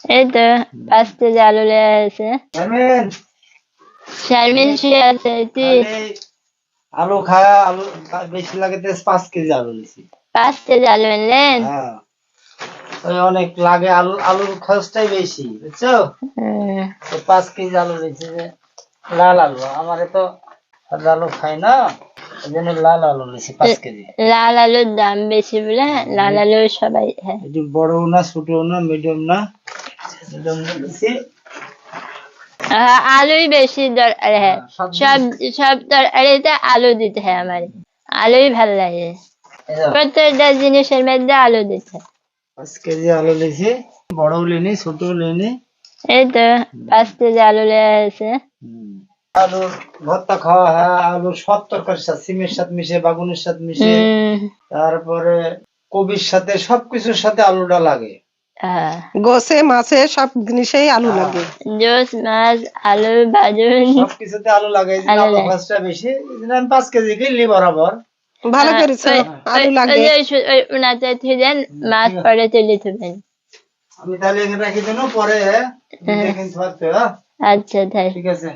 এই তো 5 কেজি আলু লয়ে আছে। শারমিন শুয়ে আছে তুই? আলু খায়, আলু বেশি লাগে 5 কেজি আলু নিছি। 5 কেজি আলু আনলেন? হ্যাঁ, অনেক লাগে, আলুর খরচটাই বেশি, বুঝছো? 5 কেজি আলু নিছি, যে লাল আলু। আমারে তো আলু খাই না, এই জন্য লাল আলু নিছি 5 কেজি। লাল আলুর দাম বেশি বলে লাল আলু সবাই খায়। একটু বড়ও না, ছোটও না, মিডিয়াম না, মিডিয়াম নিছি। আলুই বেশি দরকার হ্যাঁ, সব তরকারিতে আলু দিতে হয়। আমার আলুই ভাল লাগে, প্রত্যেকটা জিনিসের মধ্যে আলু দিতে হয়। 5 কেজি আলু নিছি, বড়ও লিনি, ছোটও লিনি। এই তো 5 কেজি আলু লয়ে আছে। আলুর ভর্তা খাওয়া হয়, আলুর সব তরকারির সাথে, সিমের সাথে মিশে, বাগুনের সাথে মিশে, তারপরে কবির সাথে, সবকিছুর সাথে আলুটা লাগে। গোছে মাছে সব জিনিসেই আলু লাগে। জোস মাছ আলু বাজুন সবকিছুতে আলু লাগে, এই জন্য আলু খরচটা বেশি। এই জন্য আমি 5 কেজি কিনলি বরাবর। ভালো করেছো, আলু লাগে। উনাতে থুবেন, মাছ পরে তুলে থুবেন। আমি তাহলে এখানে রাখি দেবো, পরে দেখেন। আচ্ছা তাই ঠিক আছে।